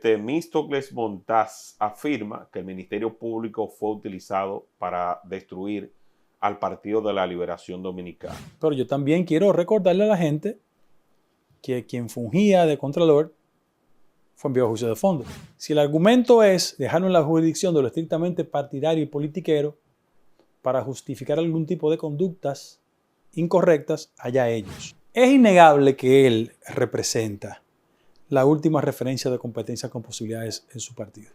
Temístocles Montaz afirma que el Ministerio Público fue utilizado para destruir al Partido de la Liberación Dominicana. Pero yo también quiero recordarle a la gente que quien fungía de Contralor fue enviado a juicio de fondo. Si el argumento es dejarlo en la jurisdicción de lo estrictamente partidario y politiquero para justificar algún tipo de conductas incorrectas, allá ellos. Es innegable que él representa la última referencia de competencia con posibilidades en su partido.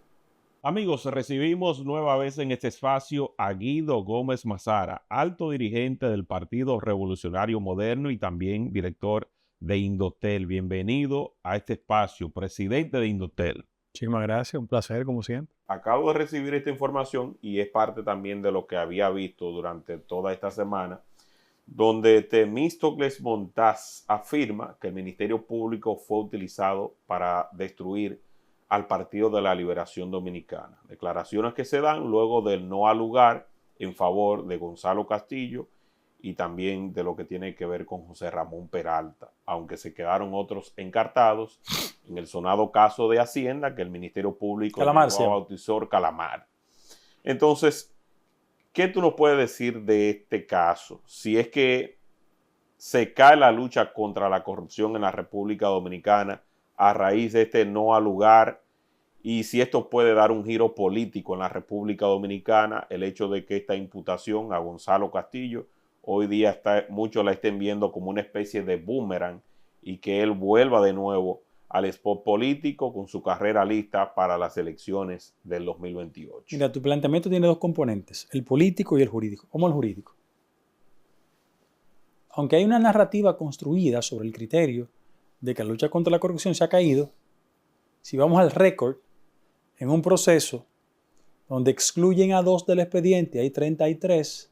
Amigos, recibimos nueva vez en este espacio a Guido Gómez Mazara, alto dirigente del Partido Revolucionario Moderno y también director de Indotel. Bienvenido a este espacio, presidente de Indotel. Muchísimas gracias, un placer como siempre. Acabo de recibir esta información y es parte también de lo que había visto durante toda esta semana, donde Temístocles Montaz afirma que el Ministerio Público fue utilizado para destruir al Partido de la Liberación Dominicana. Declaraciones que se dan luego del no al lugar en favor de Gonzalo Castillo y también de lo que tiene que ver con José Ramón Peralta, aunque se quedaron otros encartados en el sonado caso de Hacienda que el Ministerio Público bautizó Calamar. Entonces, ¿qué tú nos puedes decir de este caso? Si es que se cae la lucha contra la corrupción en la República Dominicana a raíz de este no al lugar, y si esto puede dar un giro político en la República Dominicana, el hecho de que esta imputación a Gonzalo Castillo hoy día muchos la estén viendo como una especie de boomerang y que él vuelva de nuevo al spot político con su carrera lista para las elecciones del 2028. Mira, tu planteamiento tiene dos componentes, el político y el jurídico. ¿Cómo el jurídico? Aunque hay una narrativa construida sobre el criterio de que la lucha contra la corrupción se ha caído, si vamos al récord, en un proceso donde excluyen a 2 del expediente, hay 33,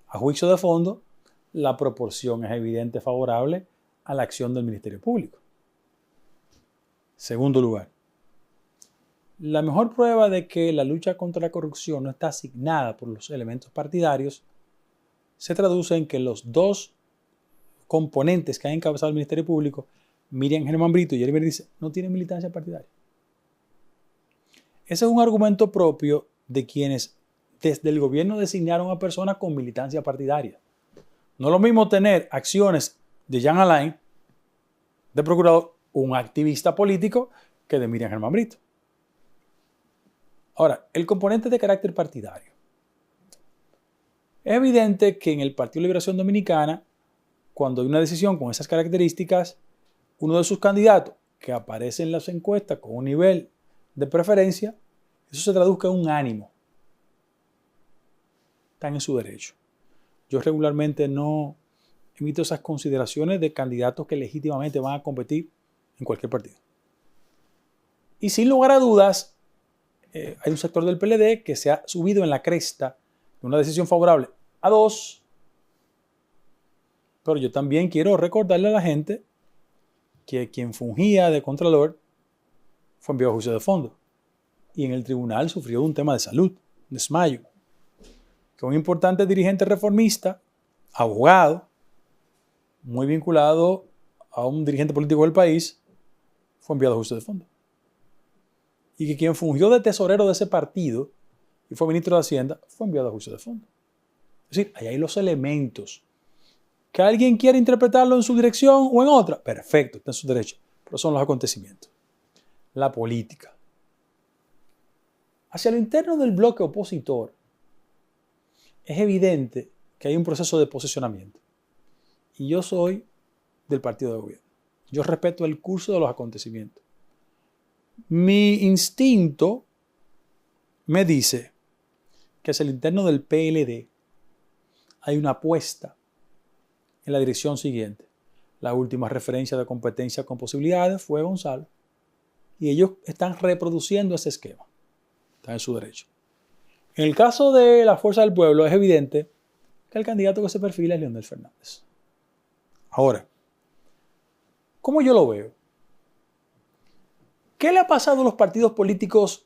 a juicio de fondo, la proporción es evidente favorable a la acción del Ministerio Público. Segundo lugar, la mejor prueba de que la lucha contra la corrupción no está asignada por los elementos partidarios se traduce en que los 2 componentes que han encabezado el Ministerio Público, Miriam Germán Brito y Jeremy dice, no tienen militancia partidaria. Ese es un argumento propio de quienes desde el gobierno designaron a personas con militancia partidaria. No es lo mismo tener acciones de Jean Alain, de procurador, un activista político, que de Miriam Germán Brito. Ahora, el componente de carácter partidario. Es evidente que en el Partido de Liberación Dominicana, cuando hay una decisión con esas características, uno de sus candidatos que aparece en las encuestas con un nivel de preferencia, eso se traduzca en un ánimo. Están en su derecho. Yo regularmente no emito esas consideraciones de candidatos que legítimamente van a competir en cualquier partido. Y sin lugar a dudas, hay un sector del PLD que se ha subido en la cresta de una decisión favorable a 2. Pero yo también quiero recordarle a la gente que quien fungía de Contralor fue enviado a juicio de fondo y en el tribunal sufrió un tema de salud, un desmayo, que un importante dirigente reformista, abogado, muy vinculado a un dirigente político del país, fue enviado a juicio de fondo. Y que quien fungió de tesorero de ese partido y fue ministro de Hacienda fue enviado a juicio de fondo. Es decir, ahí hay los elementos. Que alguien quiera interpretarlo en su dirección o en otra, perfecto, está en su derecho. Pero son los acontecimientos. La política. Hacia lo interno del bloque opositor, es evidente que hay un proceso de posicionamiento. Y yo soy del partido de gobierno. Yo respeto el curso de los acontecimientos. Mi instinto me dice que hacia el interno del PLD hay una apuesta en la dirección siguiente. La última referencia de competencia con posibilidades fue Gonzalo. Y ellos están reproduciendo ese esquema. Están en su derecho. En el caso de la Fuerza del Pueblo es evidente que el candidato que se perfila es Leonel Fernández. Ahora, ¿cómo yo lo veo? ¿Qué le ha pasado a los partidos políticos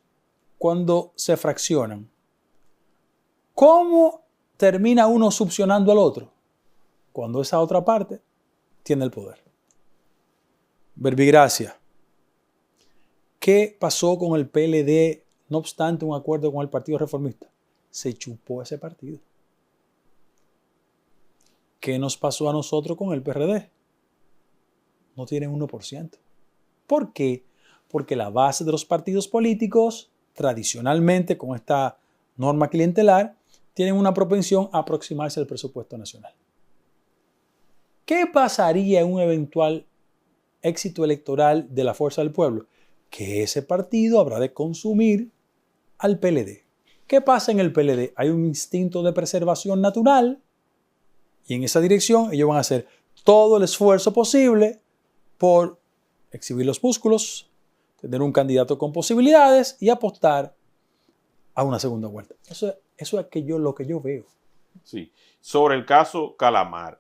cuando se fraccionan? ¿Cómo termina uno succionando al otro? Cuando esa otra parte tiene el poder. Verbigracia. ¿Qué pasó con el PLD? No obstante un acuerdo con el Partido Reformista, se chupó ese partido. ¿Qué nos pasó a nosotros con el PRD? No tienen 1%. ¿Por qué? Porque la base de los partidos políticos, tradicionalmente con esta norma clientelar, tienen una propensión a aproximarse al presupuesto nacional. ¿Qué pasaría en un eventual éxito electoral de la Fuerza del Pueblo? Que ese partido habrá de consumir al PLD. ¿Qué pasa en el PLD? Hay un instinto de preservación natural y en esa dirección ellos van a hacer todo el esfuerzo posible por exhibir los músculos, tener un candidato con posibilidades y apostar a una segunda vuelta. Eso es lo que yo veo. Sí. Sobre el caso Calamar,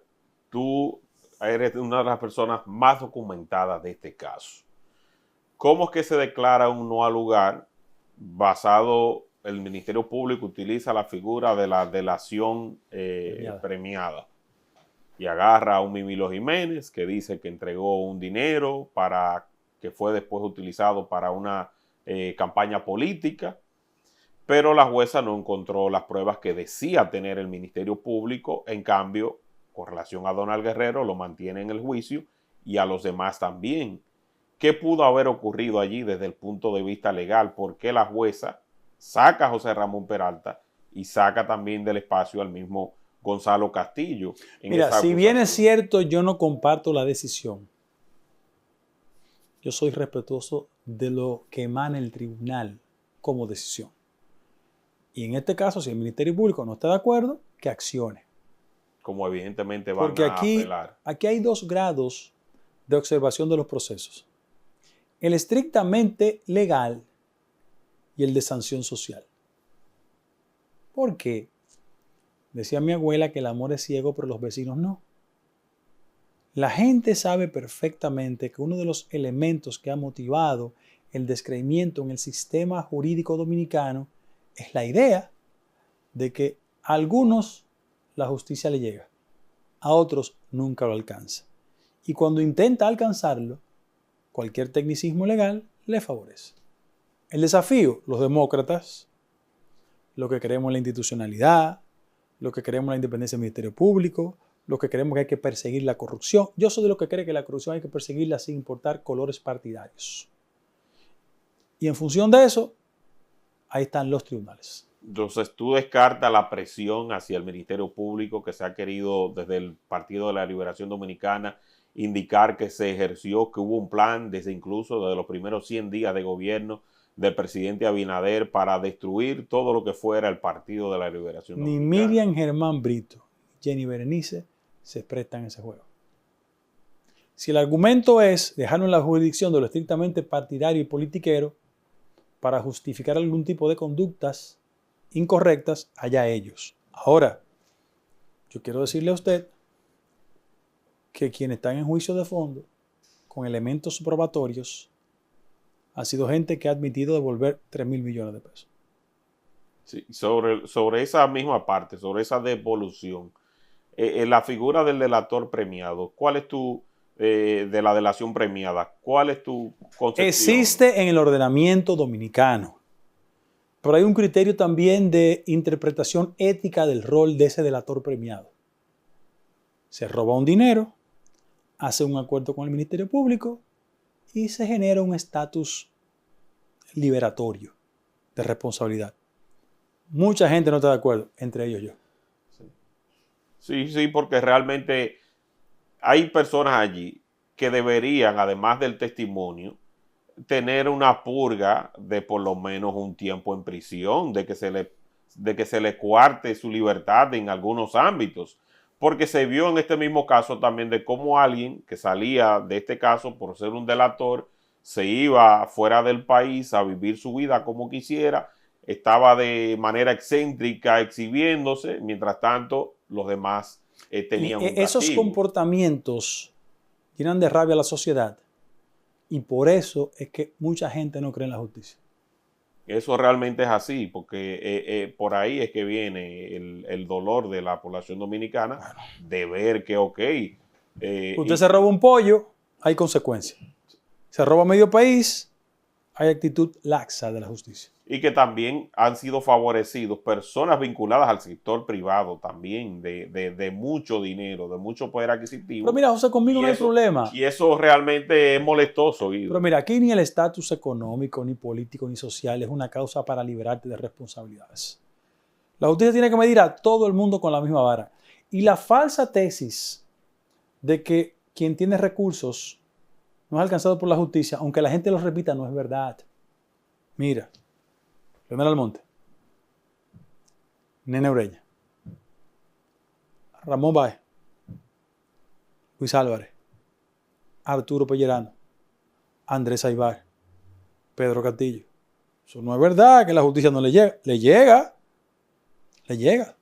tú eres una de las personas más documentadas de este caso. ¿Cómo es que se declara un no al lugar basado, el Ministerio Público utiliza la figura de la delación premiada y agarra a un Mimilo Jiménez que dice que entregó un dinero para que fue después utilizado para una campaña política, pero la jueza no encontró las pruebas que decía tener el Ministerio Público. En cambio, con relación a Donald Guerrero, lo mantiene en el juicio y a los demás también. ¿Qué pudo haber ocurrido allí desde el punto de vista legal? ¿Por qué la jueza saca a José Ramón Peralta y saca también del espacio al mismo Gonzalo Castillo? Mira, si bien es cierto, yo no comparto la decisión. Yo soy respetuoso de lo que emana el tribunal como decisión. Y en este caso, si el Ministerio Público no está de acuerdo, que accione. Como evidentemente van Porque a apelar. Aquí hay 2 grados de observación de los procesos. El estrictamente legal y el de sanción social. ¿Por qué? Decía mi abuela que el amor es ciego, pero los vecinos no. La gente sabe perfectamente que uno de los elementos que ha motivado el descreimiento en el sistema jurídico dominicano es la idea de que a algunos la justicia le llega, a otros nunca lo alcanza. Y cuando intenta alcanzarlo, cualquier tecnicismo legal le favorece. El desafío, los demócratas, lo que creemos en la institucionalidad, lo que creemos en la independencia del Ministerio Público, lo que creemos que hay que perseguir la corrupción. Yo soy de los que cree que la corrupción hay que perseguirla sin importar colores partidarios. Y en función de eso, ahí están los tribunales. Entonces, tú descartas la presión hacia el Ministerio Público que se ha querido desde el Partido de la Liberación Dominicana indicar que se ejerció, que hubo un plan desde incluso desde los primeros 100 días de gobierno del presidente Abinader para destruir todo lo que fuera el Partido de la Liberación Dominicana. Ni Miriam Germán Brito, Jenny Berenice se prestan en ese juego. Si el argumento es dejarlo en la jurisdicción de lo estrictamente partidario y politiquero para justificar algún tipo de conductas incorrectas, allá ellos. Ahora, yo quiero decirle a usted que quienes están en juicio de fondo con elementos probatorios ha sido gente que ha admitido devolver 3.000 millones de pesos. Sí, sobre esa misma parte, sobre esa devolución, la figura del delator premiado, ¿cuál es tu, de la delación premiada, cuál es tu concepción? Existe en el ordenamiento dominicano, pero hay un criterio también de interpretación ética del rol de ese delator premiado. Se roba un dinero, hace un acuerdo con el Ministerio Público y se genera un estatus liberatorio de responsabilidad. Mucha gente no está de acuerdo, entre ellos yo. Sí, porque realmente hay personas allí que deberían, además del testimonio, tener una purga de por lo menos un tiempo en prisión, de que se le coarte su libertad en algunos ámbitos. Porque se vio en este mismo caso también de cómo alguien que salía de este caso por ser un delator se iba fuera del país a vivir su vida como quisiera, estaba de manera excéntrica exhibiéndose, mientras tanto los demás tenían un castigo. Esos comportamientos llenan de rabia a la sociedad y por eso es que mucha gente no cree en la justicia. Eso realmente es así, porque por ahí es que viene el dolor de la población dominicana de ver que, usted se roba un pollo, hay consecuencias. Se roba medio país, hay actitud laxa de la justicia. Y que también han sido favorecidos personas vinculadas al sector privado también, de mucho dinero, de mucho poder adquisitivo. Pero mira, José, conmigo no hay problema. Y eso realmente es molestoso, Guido. Pero mira, aquí ni el estatus económico, ni político, ni social es una causa para liberarte de responsabilidades. La justicia tiene que medir a todo el mundo con la misma vara. Y la falsa tesis de que quien tiene recursos no es alcanzado por la justicia, aunque la gente lo repita, no es verdad. Mira, Leonel Almonte, Nene Ureña, Ramón Báez, Luis Álvarez, Arturo Pellerano, Andrés Aybar, Pedro Castillo. Eso no es verdad que la justicia no le llega. Le llega. Le llega.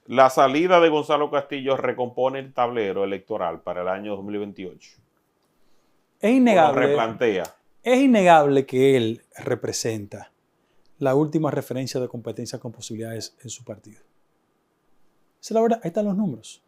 La salida de Gonzalo Castillo recompone el tablero electoral para el año 2028. Es innegable. Lo replantea. Es innegable que él representa la última referencia de competencia con posibilidades en su partido. Esa es la verdad. Ahí están los números.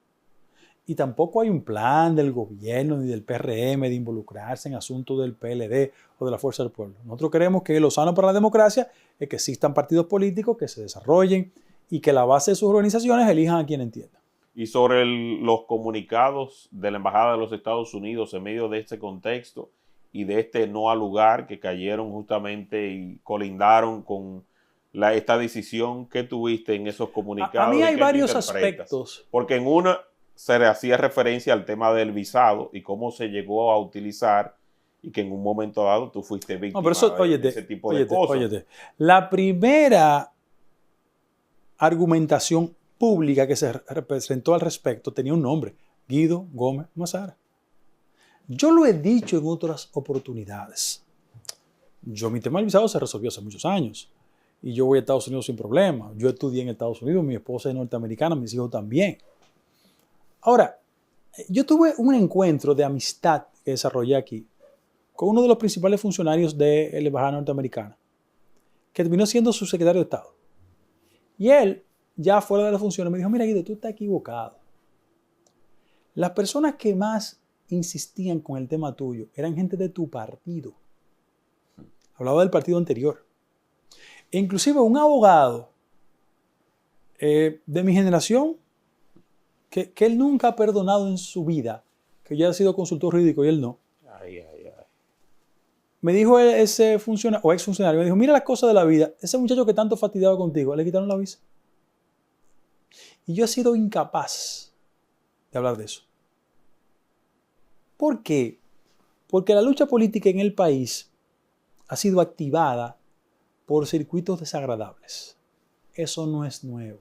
Y tampoco hay un plan del gobierno ni del PRM de involucrarse en asuntos del PLD o de la Fuerza del Pueblo. Nosotros creemos que lo sano para la democracia es que existan partidos políticos que se desarrollen y que la base de sus organizaciones elijan a quien entiendan. Y sobre los comunicados de la Embajada de los Estados Unidos en medio de este contexto y de este no al lugar que cayeron justamente y colindaron con esta decisión, ¿qué tuviste en esos comunicados? A mí hay varios aspectos. Porque en una se le hacía referencia al tema del visado y cómo se llegó a utilizar y que en un momento dado tú fuiste víctima de ese tipo de cosas. La primera argumentación pública que se representó al respecto tenía un nombre, Guido Gómez Mazara. Yo lo he dicho en otras oportunidades. Mi tema del visado se resolvió hace muchos años y yo voy a Estados Unidos sin problema. Yo estudié en Estados Unidos, mi esposa es norteamericana, mis hijos también. Ahora, yo tuve un encuentro de amistad que desarrollé aquí con uno de los principales funcionarios de la embajada norteamericana, que terminó siendo su secretario de Estado. Y él, ya fuera de las funciones, me dijo, mira Guido, tú estás equivocado. Las personas que más insistían con el tema tuyo eran gente de tu partido. Hablaba del partido anterior. E inclusive un abogado de mi generación, que él nunca ha perdonado en su vida, que ya ha sido consultor jurídico y él no. Me dijo ese funcionario, o ex funcionario, me dijo, mira las cosas de la vida, ese muchacho que tanto fastidiaba contigo, le quitaron la visa. Y yo he sido incapaz de hablar de eso. ¿Por qué? Porque la lucha política en el país ha sido activada por circuitos desagradables. Eso no es nuevo.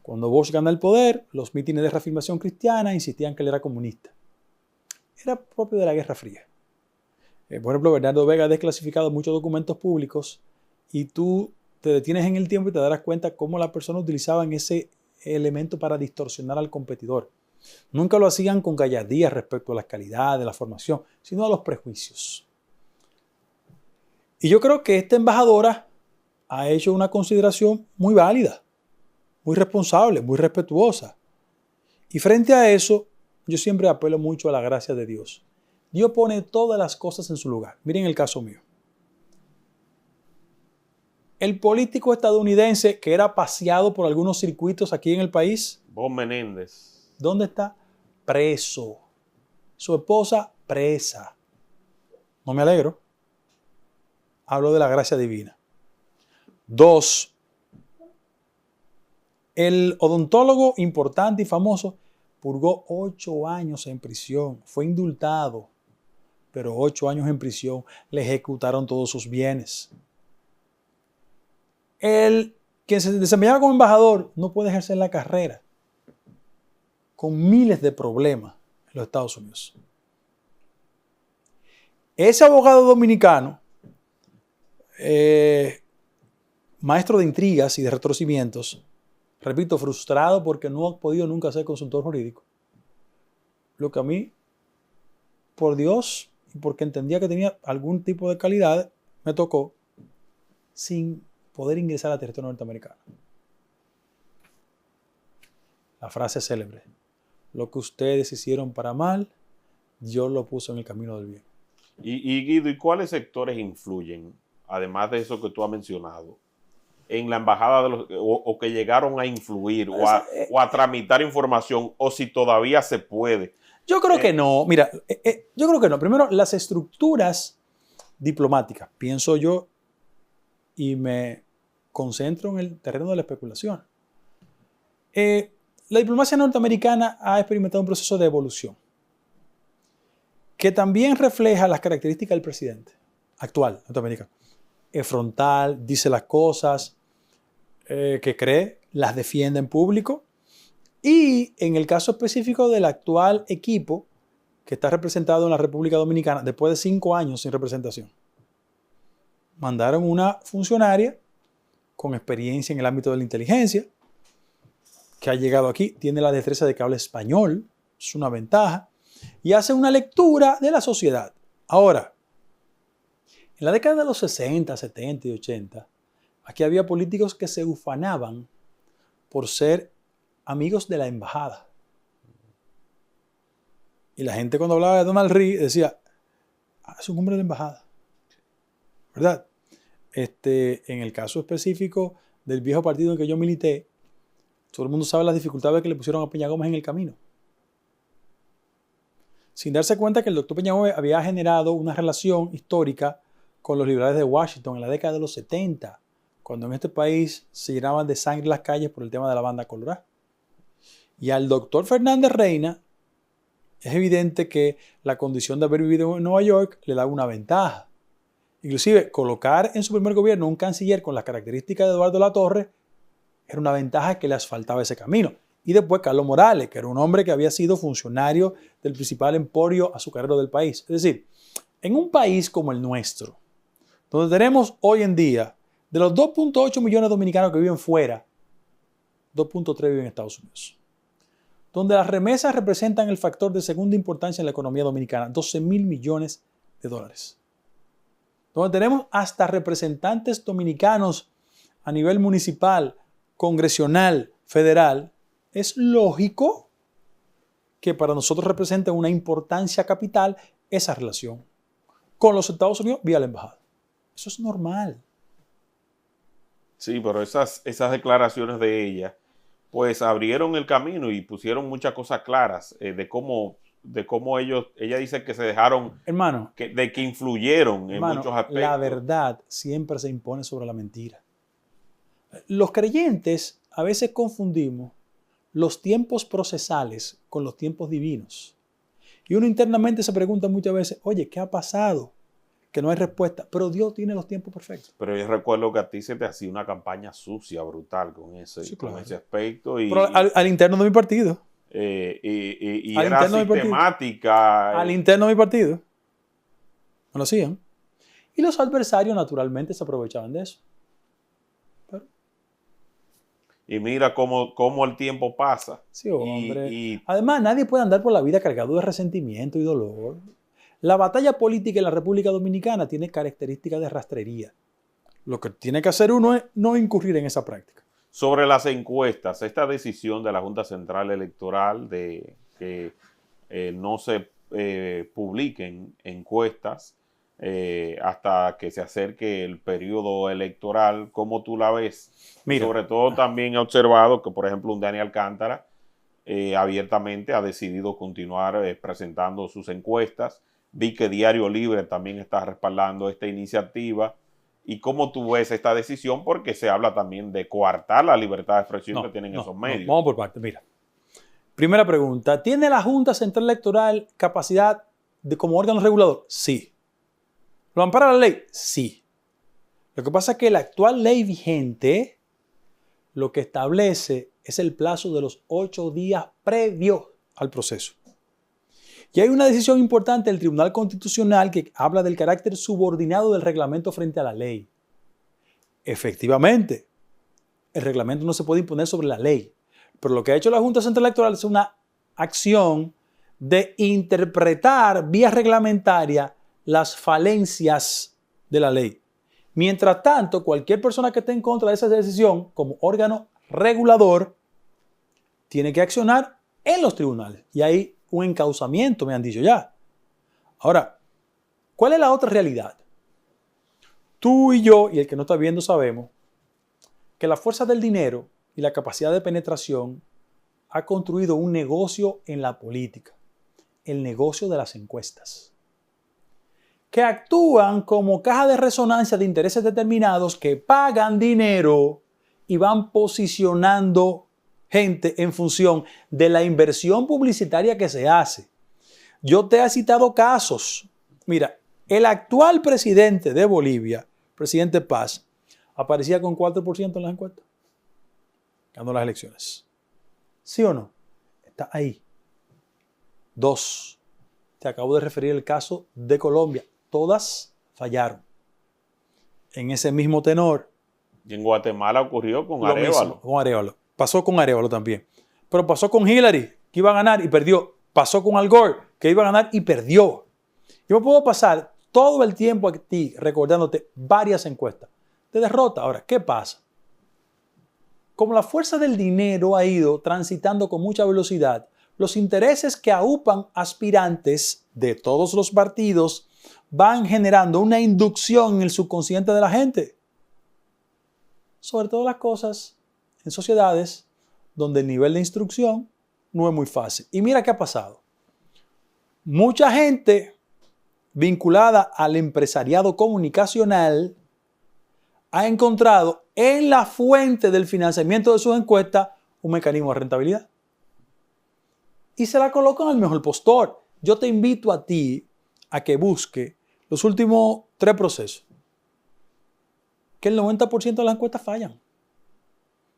Cuando Bosch gana el poder, los mítines de reafirmación cristiana insistían que él era comunista. Era propio de la Guerra Fría. Por ejemplo, Bernardo Vega ha desclasificado muchos documentos públicos y tú te detienes en el tiempo y te darás cuenta cómo las personas utilizaban ese elemento para distorsionar al competidor. Nunca lo hacían con gallardía respecto a la calidad de la formación, sino a los prejuicios. Y yo creo que esta embajadora ha hecho una consideración muy válida, muy responsable, muy respetuosa. Y frente a eso, yo siempre apelo mucho a la gracia de Dios. Dios pone todas las cosas en su lugar. Miren el caso mío. El político estadounidense que era paseado por algunos circuitos aquí en el país. Bob Menéndez. ¿Dónde está? Preso. Su esposa presa. No me alegro. Hablo de la gracia divina. 2. El odontólogo importante y famoso purgó 8 años en prisión. Fue indultado, pero 8 años en prisión. Le ejecutaron todos sus bienes. El que se desempeñaba como embajador no puede ejercer la carrera con miles de problemas en los Estados Unidos. Ese abogado dominicano, maestro de intrigas y de retorcimientos, repito, frustrado porque no ha podido nunca ser consultor jurídico, lo que a mí, por Dios y porque entendía que tenía algún tipo de calidad, me tocó sin poder ingresar al territorio norteamericano. La frase célebre: lo que ustedes hicieron para mal, Dios lo puso en el camino del bien. Y Guido, ¿y cuáles sectores influyen, además de eso que tú has mencionado, en la embajada o que llegaron a influir o a tramitar información, o si todavía se puede? Yo creo que no. Mira, yo creo que no. Primero, las estructuras diplomáticas, pienso yo, y me concentro en el terreno de la especulación. La diplomacia norteamericana ha experimentado un proceso de evolución que también refleja las características del presidente actual norteamericano. Es frontal, dice las cosas que cree, las defiende en público. Y en el caso específico del actual equipo que está representado en la República Dominicana, después de 5 años sin representación, mandaron una funcionaria con experiencia en el ámbito de la inteligencia, que ha llegado aquí, tiene la destreza de que habla español, es una ventaja, y hace una lectura de la sociedad. Ahora, en la década de los 60, 70 y 80, aquí había políticos que se ufanaban por ser amigos de la embajada. Y la gente cuando hablaba de Donald Reed decía, es un hombre de la embajada. ¿Verdad? En el caso específico del viejo partido en que yo milité, todo el mundo sabe las dificultades que le pusieron a Peña Gómez en el camino. Sin darse cuenta que el doctor Peña Gómez había generado una relación histórica con los liberales de Washington en la década de los 70, cuando en este país se llenaban de sangre las calles por el tema de la banda colorada. Y al doctor Fernández Reina es evidente que la condición de haber vivido en Nueva York le da una ventaja. Inclusive, colocar en su primer gobierno un canciller con las características de Eduardo Latorre era una ventaja que le asfaltaba ese camino. Y después Carlos Morales, que era un hombre que había sido funcionario del principal emporio azucarero del país. Es decir, en un país como el nuestro, donde tenemos hoy en día, de los 2.8 millones de dominicanos que viven fuera, 2.3 viven en Estados Unidos. Donde las remesas representan el factor de segunda importancia en la economía dominicana, 12,000 millones de dólares. Donde tenemos hasta representantes dominicanos a nivel municipal, congresional, federal, es lógico que para nosotros represente una importancia capital esa relación con los Estados Unidos vía la embajada. Eso es normal. Sí, pero esas declaraciones de ella, pues abrieron el camino y pusieron muchas cosas claras de cómo ella dice que se dejaron, hermano, de que influyeron en muchos aspectos. La verdad siempre se impone sobre la mentira. Los creyentes a veces confundimos los tiempos procesales con los tiempos divinos. Y uno internamente se pregunta muchas veces, oye, ¿qué ha pasado? Que no hay respuesta, pero Dios tiene los tiempos perfectos. Pero yo recuerdo que a ti se te hacía una campaña sucia, brutal con ese aspecto. Pero al interno de mi partido. Y era sistemática. Al interno de mi partido. No lo hacían. Y los adversarios naturalmente se aprovechaban de eso. Y mira cómo el tiempo pasa. Sí, hombre. Además, nadie puede andar por la vida cargado de resentimiento y dolor. La batalla política en la República Dominicana tiene características de rastrería. Lo que tiene que hacer uno es no incurrir en esa práctica. Sobre las encuestas, esta decisión de la Junta Central Electoral de que no se publiquen encuestas hasta que se acerque el periodo electoral, ¿cómo tú la ves? Mira, sobre todo también he observado que, por ejemplo, un Dani Alcántara abiertamente ha decidido continuar presentando sus encuestas. Vi que Diario Libre también está respaldando esta iniciativa. ¿Y cómo tú ves esta decisión? Porque se habla también de coartar la libertad de expresión que tienen esos medios. Vamos por partes. Mira, primera pregunta. ¿Tiene la Junta Central Electoral capacidad como órgano regulador? Sí. ¿Lo ampara la ley? Sí. Lo que pasa es que la actual ley vigente lo que establece es el plazo de los 8 días previos al proceso. Y hay una decisión importante del Tribunal Constitucional que habla del carácter subordinado del reglamento frente a la ley. Efectivamente, el reglamento no se puede imponer sobre la ley, pero lo que ha hecho la Junta Central Electoral es una acción de interpretar vía reglamentaria las falencias de la ley. Mientras tanto, cualquier persona que esté en contra de esa decisión como órgano regulador tiene que accionar en los tribunales. Y hay un encauzamiento, me han dicho ya. Ahora, ¿Cuál es la otra realidad? Tú y yo, y el que no está viendo, sabemos que la fuerza del dinero y la capacidad de penetración ha construido un negocio en la política, el negocio de las encuestas, que actúan como caja de resonancia de intereses determinados que pagan dinero y van posicionando gente en función de la inversión publicitaria que se hace. Yo te he citado casos. Mira, el actual presidente de Bolivia, presidente Paz, aparecía con 4% en las encuestas, ganó las elecciones. ¿Sí o no? Está ahí. 2. Te acabo de referir el caso de Colombia. Todas fallaron. En ese mismo tenor. Y en Guatemala ocurrió con Lo Arévalo. mismo, con Arévalo. Pasó con Arévalo también. Pero pasó con Hillary, que iba a ganar y perdió. Pasó con Al Gore, que iba a ganar y perdió. Yo me puedo pasar todo el tiempo aquí recordándote varias encuestas de derrota. Ahora, ¿qué pasa? Como la fuerza del dinero ha ido transitando con mucha velocidad, los intereses que aupan aspirantes de todos los partidos van generando una inducción en el subconsciente de la gente. Sobre todo las cosas en sociedades donde el nivel de instrucción no es muy fácil. Y mira qué ha pasado. Mucha gente vinculada al empresariado comunicacional ha encontrado en la fuente del financiamiento de sus encuestas un mecanismo de rentabilidad. Y se la colocan al mejor postor. Yo te invito a ti a que busque los últimos 3 procesos. Que el 90% de las encuestas fallan.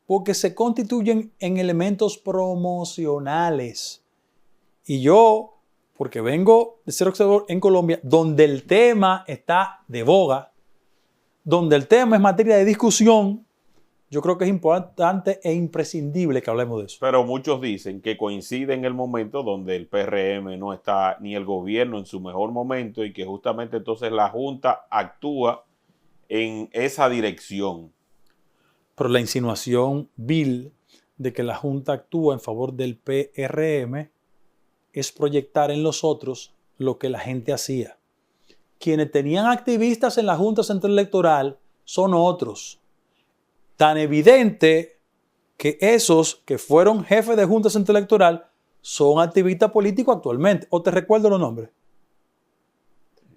Porque se constituyen en elementos promocionales. Y yo, porque vengo de ser observador en Colombia, donde el tema está de boga, donde el tema es materia de discusión, yo creo que es importante e imprescindible que hablemos de eso. Pero muchos dicen que coincide en el momento donde el PRM no está ni el gobierno en su mejor momento y que justamente entonces la Junta actúa en esa dirección. Pero la insinuación vil de que la Junta actúa en favor del PRM es proyectar en los otros lo que la gente hacía. Quienes tenían activistas en la Junta Central Electoral son otros. Tan evidente que esos que fueron jefes de Junta Central Electoral son activistas políticos actualmente. ¿O te recuerdo los nombres?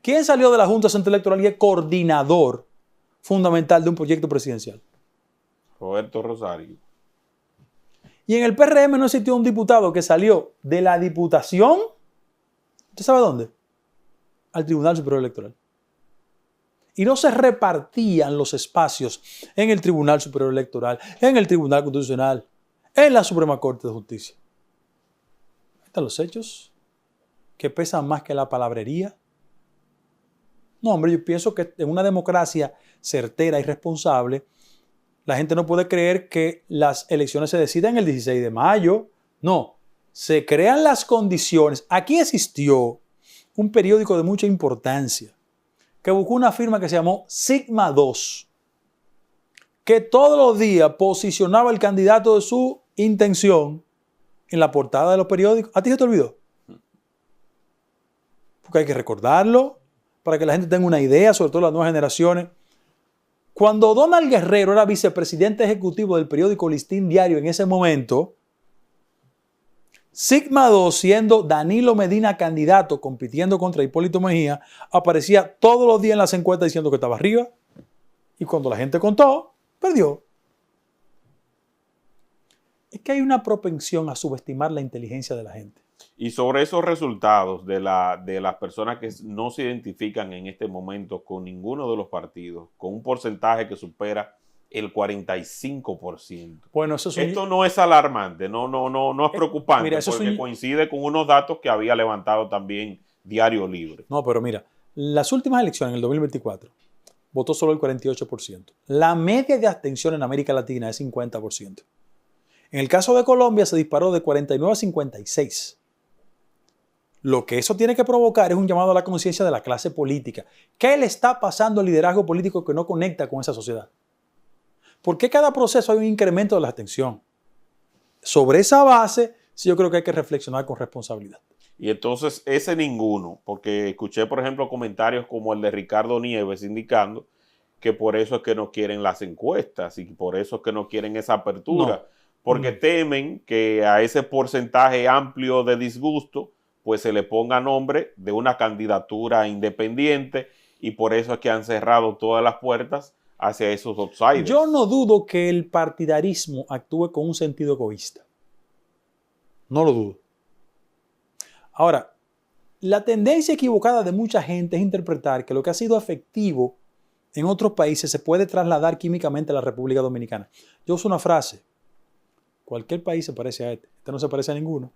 ¿Quién salió de la Junta Central Electoral y es coordinador fundamental de un proyecto presidencial? Roberto Rosario. Y en el PRM no existió un diputado que salió de la diputación, ¿usted sabe dónde? Al Tribunal Superior Electoral. Y no se repartían los espacios en el Tribunal Superior Electoral, en el Tribunal Constitucional, en la Suprema Corte de Justicia. Ahí están los hechos que pesan más que la palabrería. No, hombre, yo pienso que en una democracia certera y responsable, la gente no puede creer que las elecciones se decidan el 16 de mayo. No, se crean las condiciones. Aquí existió un periódico de mucha importancia que buscó una firma que se llamó Sigma 2, que todos los días posicionaba el candidato de su intención en la portada de los periódicos. ¿A ti se te olvidó? Porque hay que recordarlo para que la gente tenga una idea, sobre todo las nuevas generaciones. Cuando Donald Guerrero era vicepresidente ejecutivo del periódico Listín Diario en ese momento, Sigma 2, siendo Danilo Medina candidato, compitiendo contra Hipólito Mejía, aparecía todos los días en las encuestas diciendo que estaba arriba. Y cuando la gente contó, perdió. Es que hay una propensión a subestimar la inteligencia de la gente. Y sobre esos resultados de las personas que no se identifican en este momento con ninguno de los partidos, con un porcentaje que supera el 45%. Bueno, eso es Esto no es alarmante, no es preocupante, mira, porque coincide con unos datos que había levantado también Diario Libre. No, pero mira, las últimas elecciones, en el 2024, votó solo el 48%. La media de abstención en América Latina es 50%. En el caso de Colombia se disparó de 49 a 56%. Lo que eso tiene que provocar es un llamado a la conciencia de la clase política. ¿Qué le está pasando al liderazgo político que no conecta con esa sociedad? ¿Por qué cada proceso hay un incremento de la abstención? Sobre esa base, sí, yo creo que hay que reflexionar con responsabilidad. Y entonces ese ninguno, porque escuché, por ejemplo, comentarios como el de Ricardo Nieves indicando que por eso es que no quieren las encuestas y por eso es que no quieren esa apertura, No. porque temen que a ese porcentaje amplio de disgusto pues se le ponga nombre de una candidatura independiente y por eso es que han cerrado todas las puertas hacia esos outsiders. Yo no dudo que el partidarismo actúe con un sentido egoísta. No lo dudo. Ahora, la tendencia equivocada de mucha gente es interpretar que lo que ha sido efectivo en otros países se puede trasladar químicamente a la República Dominicana. Yo uso una frase: cualquier país se parece a este. Este no se parece a ninguno.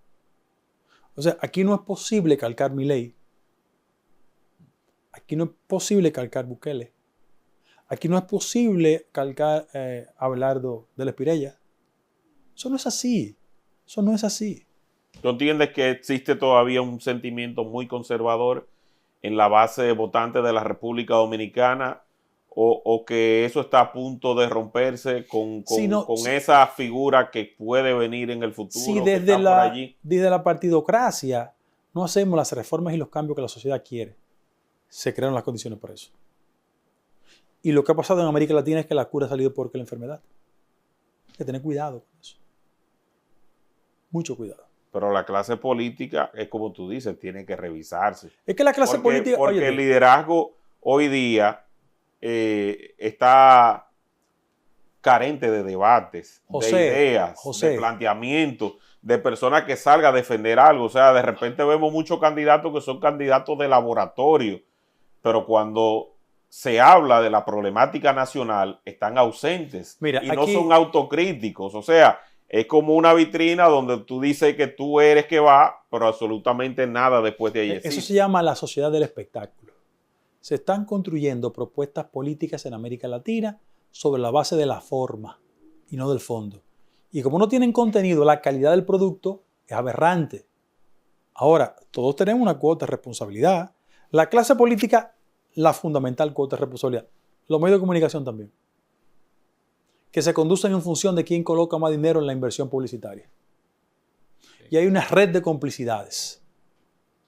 O sea, aquí no es posible calcar Milei. Aquí no es posible calcar Bukele. Aquí no es posible calcar Abelardo de la Espirella. Eso no es así. Eso no es así. ¿Tú entiendes que existe todavía un sentimiento muy conservador en la base votante de la República Dominicana o que eso está a punto de romperse con esa figura que puede venir en el futuro, si que está por allí? Desde la partidocracia no hacemos las reformas y los cambios que la sociedad quiere, se crearon las condiciones para eso. Y lo que ha pasado en América Latina es que la cura ha salido peor que la enfermedad. Hay que tener cuidado con eso. Mucho cuidado. Pero la clase política, es como tú dices, tiene que revisarse. Es que la clase política... Porque el liderazgo hoy día está carente de debates, de ideas, de planteamientos, de personas que salgan a defender algo. O sea, de repente vemos muchos candidatos que son candidatos de laboratorio, pero cuando se habla de la problemática nacional, están ausentes. Mira, y no son autocríticos. O sea, es como una vitrina donde tú dices que tú eres que va, pero absolutamente nada después de ahí existe. Eso se llama la sociedad del espectáculo. Se están construyendo propuestas políticas en América Latina sobre la base de la forma y no del fondo. Y como no tienen contenido, la calidad del producto es aberrante. Ahora, todos tenemos una cuota de responsabilidad. La clase política, la fundamental cuota de responsabilidad. Los medios de comunicación también. Que se conducen en función de quién coloca más dinero en la inversión publicitaria. Sí. Y hay una red de complicidades.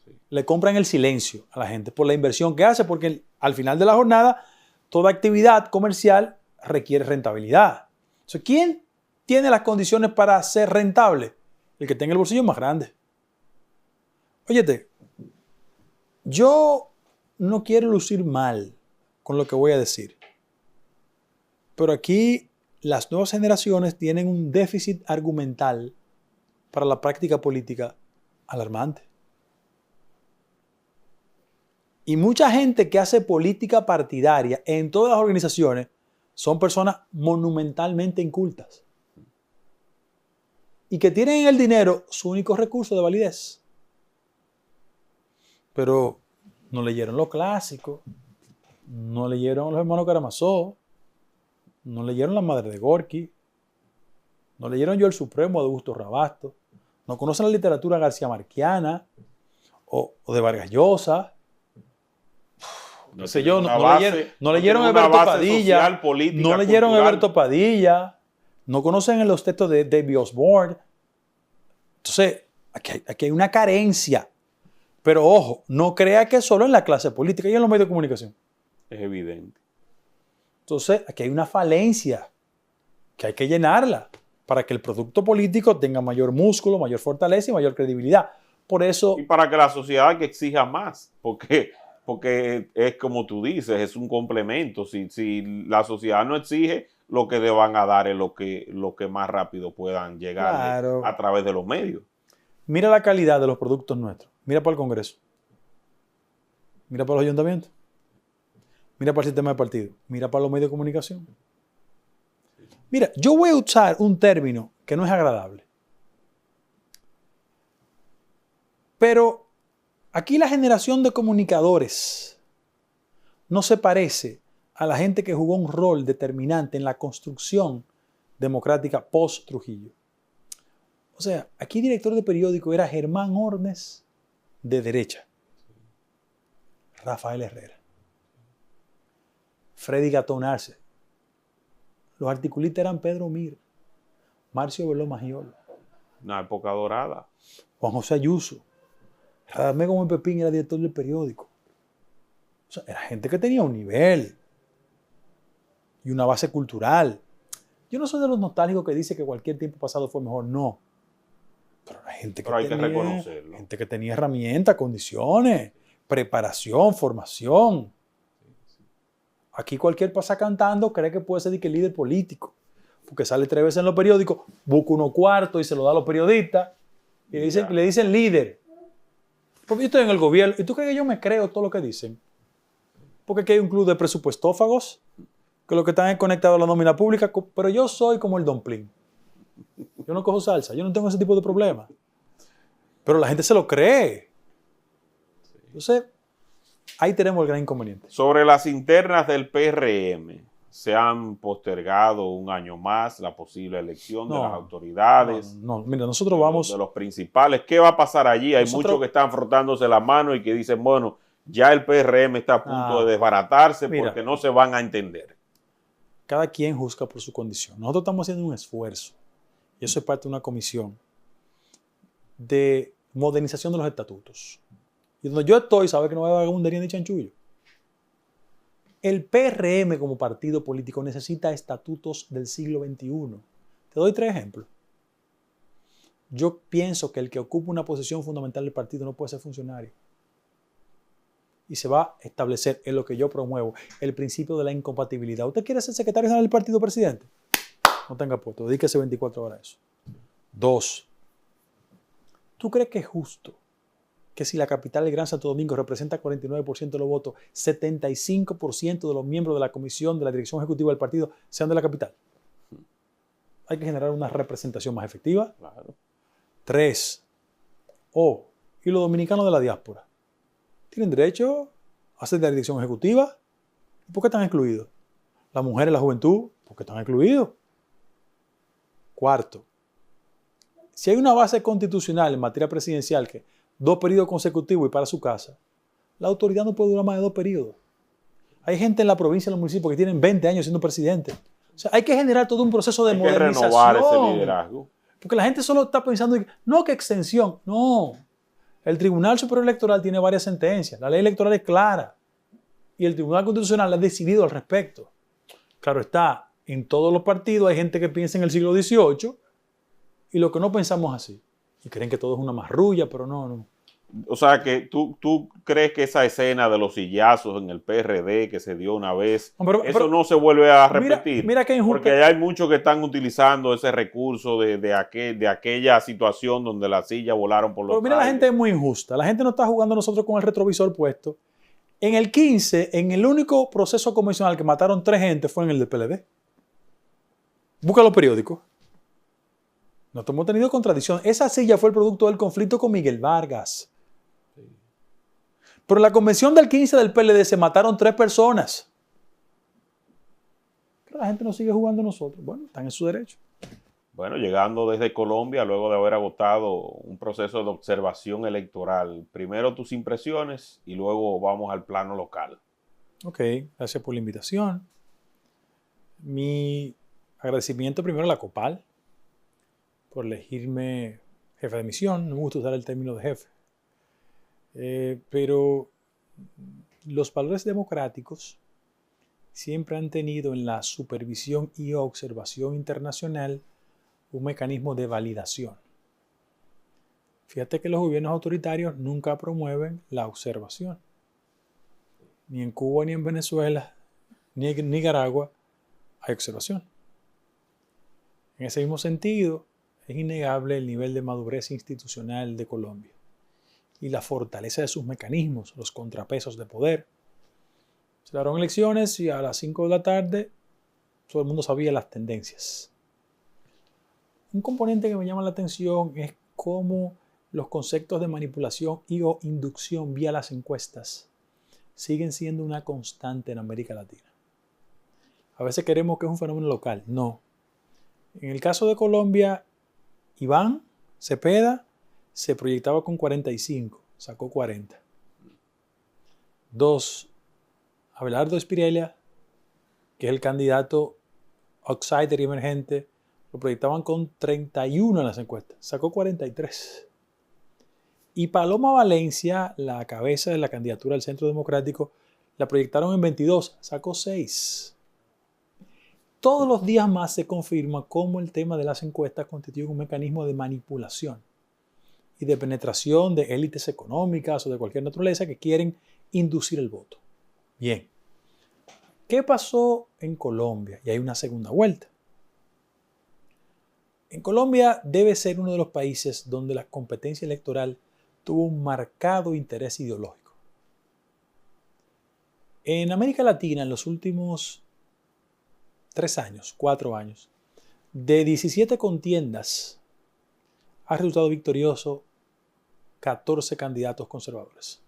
Sí. Le compran el silencio a la gente por la inversión que hace, porque al final de la jornada, toda actividad comercial requiere rentabilidad. Entonces, ¿quién tiene las condiciones para ser rentable? El que tenga el bolsillo más grande. Óyete, yo no quiero lucir mal con lo que voy a decir, pero aquí las nuevas generaciones tienen un déficit argumental para la práctica política alarmante. Y mucha gente que hace política partidaria en todas las organizaciones son personas monumentalmente incultas y que tienen en el dinero su único recurso de validez. Pero no leyeron lo clásico, no leyeron Los Hermanos Karamazov, no leyeron La Madre de Gorky, no leyeron Yo el Supremo de Augusto Rabasto, no conocen la literatura garcía-marquiana o de Vargas Llosa. No sé yo, no leyeron Alberto Padilla, no leyeron Alberto Padilla, no conocen los textos de David Osborne. Entonces, aquí hay una carencia. Pero ojo, no crea que solo en la clase política y en los medios de comunicación. Es evidente. Entonces, aquí hay una falencia que hay que llenarla para que el producto político tenga mayor músculo, mayor fortaleza y mayor credibilidad. Por eso... Y para que la sociedad que exija más, porque es como tú dices, es un complemento. Si la sociedad no exige, lo que le van a dar es lo que más rápido puedan llegar a través de los medios. Mira la calidad de los productos nuestros. Mira para el Congreso. Mira para los ayuntamientos. Mira para el sistema de partido. Mira para los medios de comunicación. Mira, yo voy a usar un término que no es agradable. Pero aquí la generación de comunicadores no se parece a la gente que jugó un rol determinante en la construcción democrática post-Trujillo. O sea, aquí director de periódico era Germán Ornes, de derecha. Rafael Herrera. Freddy Gatón Arce. Los articulistas eran Pedro Mir, Marcio Veló Maggiolo. Una época dorada. Juan José Ayuso. Radamés Gómez Pepín era director del periódico. O sea, era gente que tenía un nivel y una base cultural. Yo no soy de los nostálgicos que dice que cualquier tiempo pasado fue mejor, no. Pero hay gente Pero hay que reconocerlo. gente que tenía herramientas, condiciones, preparación, formación. Aquí cualquier pasa cantando cree que puede ser de que líder político. Porque sale 3 veces en los periódicos, busca unos cuartos y se lo da a los periodistas y le dicen líder. Porque yo estoy en el gobierno y tú crees que yo me creo todo lo que dicen. Porque aquí hay un club de presupuestófagos que lo que están es conectados a la nómina pública, pero yo soy como el Don Plin. Yo no cojo salsa, yo no tengo ese tipo de problemas. Pero la gente se lo cree. Entonces, ahí tenemos el gran inconveniente. Sobre las internas del PRM, se han postergado un año más la posible elección de las autoridades. No, mira, nosotros vamos... De los principales. ¿Qué va a pasar allí? Hay muchos que están frotándose la mano y que dicen, bueno, ya el PRM está a punto de desbaratarse porque no se van a entender. Cada quien juzga por su condición. Nosotros estamos haciendo un esfuerzo, y eso es parte de una comisión de modernización de los estatutos. Y donde yo estoy, sabe que no va a haber vagabundería ni chanchullo. El PRM como partido político necesita estatutos del siglo XXI. Te doy 3 ejemplos. Yo pienso que el que ocupa una posición fundamental del partido no puede ser funcionario. Y se va a establecer en lo que yo promuevo, el principio de la incompatibilidad. ¿Usted quiere ser secretario general del partido, presidente? No tenga puesto, dedíquese 24 horas a eso. 2. ¿Tú crees que es justo que si la capital del Gran Santo Domingo representa 49% de los votos, 75% de los miembros de la comisión de la dirección ejecutiva del partido sean de la capital? Hay que generar una representación más efectiva. Claro. 3. ¿Y los dominicanos de la diáspora? ¿Tienen derecho a ser de la dirección ejecutiva? ¿Por qué están excluidos? Las mujeres, la juventud, ¿por qué están excluidos? 4. Si hay una base constitucional en materia presidencial que 2 periodos consecutivos y para su casa, la autoridad no puede durar más de 2 periodos. Hay gente en la provincia, en los municipios que tienen 20 años siendo presidente. O sea, hay que generar todo un proceso de modernización. Hay que renovar ese liderazgo. Porque la gente solo está pensando, no, que extensión. No. El Tribunal Superior Electoral tiene varias sentencias. La ley electoral es clara. Y el Tribunal Constitucional ha decidido al respecto. Claro está, en todos los partidos hay gente que piensa en el siglo XVIII y lo que no pensamos así. Y creen que todo es una marrulla, pero no. O sea, que tú crees que esa escena de los sillazos en el PRD que se dio una vez, eso no se vuelve a repetir. Mira que porque hay muchos que están utilizando ese recurso de aquella situación donde las sillas volaron por los aires. Pero mira, la gente es muy injusta. La gente no está jugando nosotros con el retrovisor puesto. En el 15, en el único proceso convencional que mataron 3 gente fue en el del PLD. Busca los periódicos. No hemos tenido contradicción. Esa silla fue el producto del conflicto con Miguel Vargas. Pero en la convención del 15 del PLD se mataron 3 personas. Pero la gente no sigue jugando a nosotros. Bueno, están en su derecho. Bueno, llegando desde Colombia, luego de haber agotado un proceso de observación electoral, primero tus impresiones y luego vamos al plano local. Ok, gracias por la invitación. Mi agradecimiento primero a la COPAL por elegirme jefe de misión. No me gusta usar el término de jefe. Pero los valores democráticos siempre han tenido en la supervisión y observación internacional un mecanismo de validación. Fíjate que los gobiernos autoritarios nunca promueven la observación. Ni en Cuba, ni en Venezuela, ni en Nicaragua hay observación. En ese mismo sentido, es innegable el nivel de madurez institucional de Colombia y la fortaleza de sus mecanismos, los contrapesos de poder. Se daron elecciones y a las 5 de la tarde todo el mundo sabía las tendencias. Un componente que me llama la atención es cómo los conceptos de manipulación o inducción vía las encuestas siguen siendo una constante en América Latina. A veces queremos que es un fenómeno local. No. En el caso de Colombia, Iván Cepeda se proyectaba con 45, sacó 40. 2. Abelardo Espirelia, que es el candidato outsider y emergente, lo proyectaban con 31 en las encuestas, sacó 43. Y Paloma Valencia, la cabeza de la candidatura del Centro Democrático, la proyectaron en 22, sacó 6. Todos los días más se confirma cómo el tema de las encuestas constituye un mecanismo de manipulación y de penetración de élites económicas o de cualquier naturaleza que quieren inducir el voto. Bien, ¿qué pasó en Colombia? Y hay una segunda vuelta. En Colombia debe ser uno de los países donde la competencia electoral tuvo un marcado interés ideológico. En América Latina, en los últimos 3 años, 4 años, de 17 contiendas, ha resultado victorioso 14 candidatos conservadores.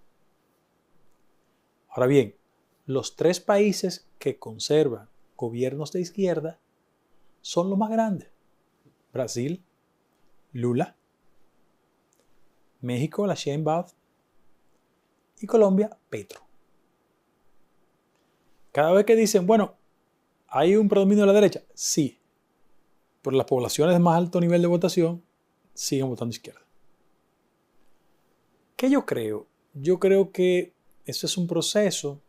Ahora bien, los 3 países que conservan gobiernos de izquierda son los más grandes. Brasil, Lula, México, la Sheinbaum, y Colombia, Petro. Cada vez que dicen, bueno, ¿hay un predominio de la derecha? Sí, pero las poblaciones de más alto nivel de votación siguen votando izquierda. ¿Qué yo creo? Yo creo que eso es un proceso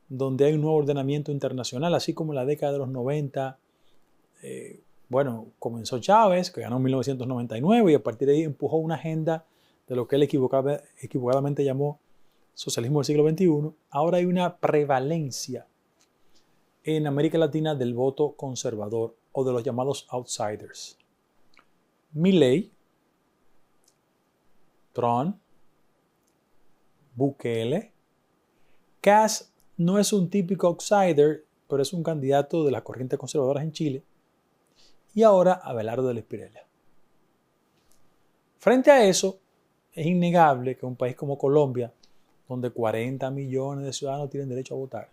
donde hay un nuevo ordenamiento internacional, así como en la década de los 90, comenzó Chávez, que ganó en 1999, y a partir de ahí empujó una agenda de lo que él equivocadamente llamó socialismo del siglo XXI. Ahora hay una prevalencia en América Latina del voto conservador o de los llamados outsiders. Milei, Trump, Bukele. Kast no es un típico outsider, pero es un candidato de las corrientes conservadoras en Chile. Y ahora Abelardo del Espriella. Frente a eso, es innegable que un país como Colombia, donde 40 millones de ciudadanos tienen derecho a votar,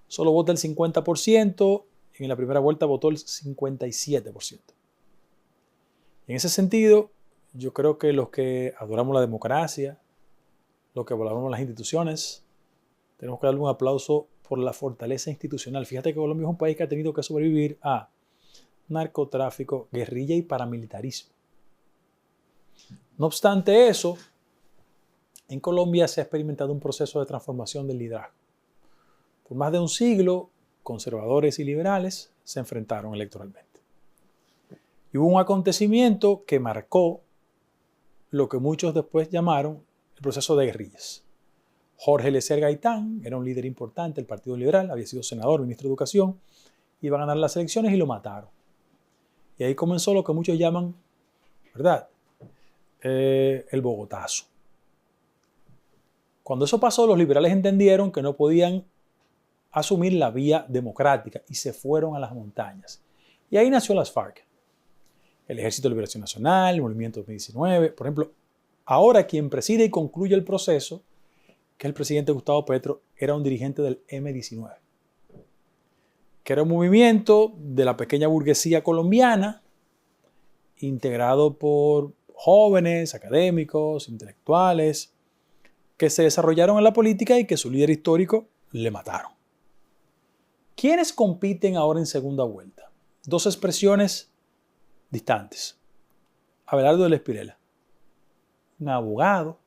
solo vota el 50%, en la primera vuelta votó el 57%. En ese sentido, yo creo que los que adoramos la democracia, los que valoramos las instituciones, tenemos que darle un aplauso por la fortaleza institucional. Fíjate que Colombia es un país que ha tenido que sobrevivir a narcotráfico, guerrilla y paramilitarismo. No obstante eso, en Colombia se ha experimentado un proceso de transformación del liderazgo. Por más de un siglo, conservadores y liberales se enfrentaron electoralmente. Y hubo un acontecimiento que marcó lo que muchos después llamaron el proceso de guerrillas. Jorge Eliezer Gaitán era un líder importante del Partido Liberal, había sido senador, ministro de Educación, iba a ganar las elecciones y lo mataron. Y ahí comenzó lo que muchos llaman, ¿verdad?, el Bogotazo. Cuando eso pasó, los liberales entendieron que no podían asumir la vía democrática y se fueron a las montañas. Y ahí nació las FARC, el Ejército de Liberación Nacional, el Movimiento 2019. Por ejemplo, ahora quien preside y concluye el proceso, que es el presidente Gustavo Petro, era un dirigente del M-19, que era un movimiento de la pequeña burguesía colombiana, integrado por jóvenes, académicos, intelectuales, que se desarrollaron en la política y que su líder histórico le mataron. ¿Quiénes compiten ahora en segunda vuelta? 2 expresiones distantes. Abelardo del Espriella, un abogado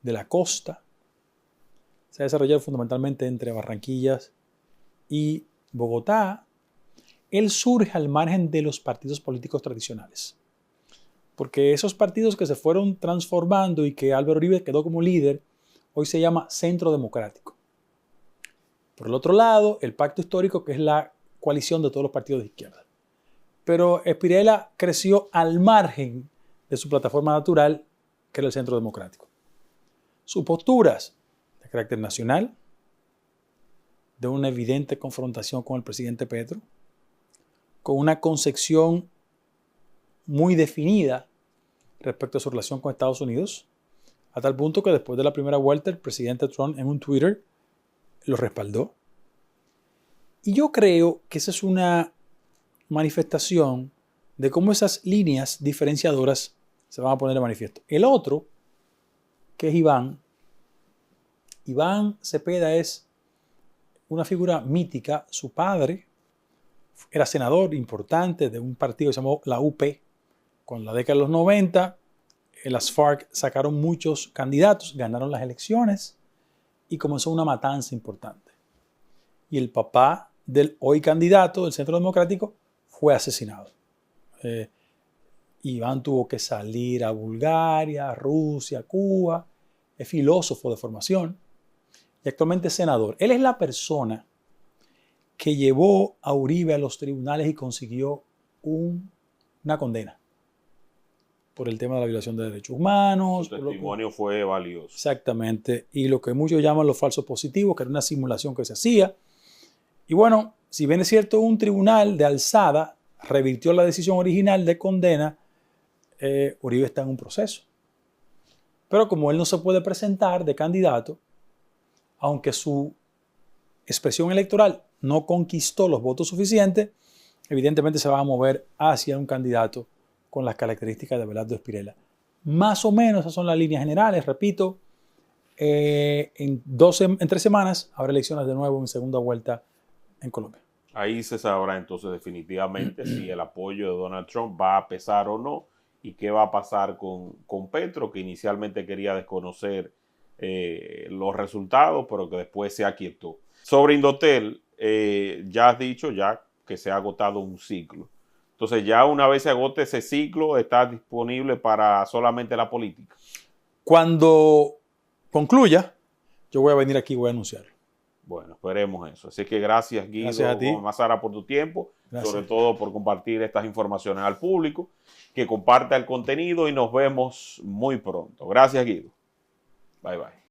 de la costa, se ha desarrollado fundamentalmente entre Barranquillas y Bogotá. Él surge al margen de los partidos políticos tradicionales, porque esos partidos que se fueron transformando y que Álvaro Uribe quedó como líder, hoy se llama Centro Democrático. Por el otro lado, el pacto histórico, que es la coalición de todos los partidos de izquierda. Pero Espriella creció al margen de su plataforma natural, que era el Centro Democrático. Sus posturas de carácter nacional, de una evidente confrontación con el presidente Petro, con una concepción muy definida respecto a su relación con Estados Unidos, a tal punto que después de la primera vuelta el presidente Trump en un Twitter lo respaldó. Y yo creo que esa es una manifestación de cómo esas líneas diferenciadoras se van a poner de manifiesto. El otro, que es Iván Cepeda, es una figura mítica. Su padre era senador importante de un partido que se llamó la UP. Con la década de los 90, las FARC sacaron muchos candidatos, ganaron las elecciones y comenzó una matanza importante. Y el papá del hoy candidato del Centro Democrático fue asesinado. Iván tuvo que salir a Bulgaria, Rusia, Cuba. Es filósofo de formación y actualmente es senador. Él es la persona que llevó a Uribe a los tribunales y consiguió una condena por el tema de la violación de derechos humanos. Su testimonio fue valioso. Exactamente. Y lo que muchos llaman los falsos positivos, que era una simulación que se hacía. Y bueno, si bien es cierto, un tribunal de alzada revirtió la decisión original de condena, Uribe está en un proceso. Pero como él no se puede presentar de candidato, aunque su expresión electoral no conquistó los votos suficientes, evidentemente se va a mover hacia un candidato con las características de Abelardo Espirela. Más o menos esas son las líneas generales. Repito, en 3 semanas habrá elecciones de nuevo en segunda vuelta en Colombia. Ahí se sabrá entonces definitivamente si el apoyo de Donald Trump va a pesar o no y qué va a pasar con Petro, que inicialmente quería desconocer los resultados, pero que después se aquietó. Sobre Indotel, ya has dicho ya que se ha agotado un ciclo. Entonces ya una vez se agote ese ciclo, está disponible para solamente la política. Cuando concluya, yo voy a venir aquí y voy a anunciarlo. Bueno, esperemos eso. Así que gracias, Guido, gracias a ti, Mazara, por tu tiempo, gracias. Sobre todo por compartir estas informaciones al público, que comparta el contenido y nos vemos muy pronto. Gracias, Guido. Bye, bye.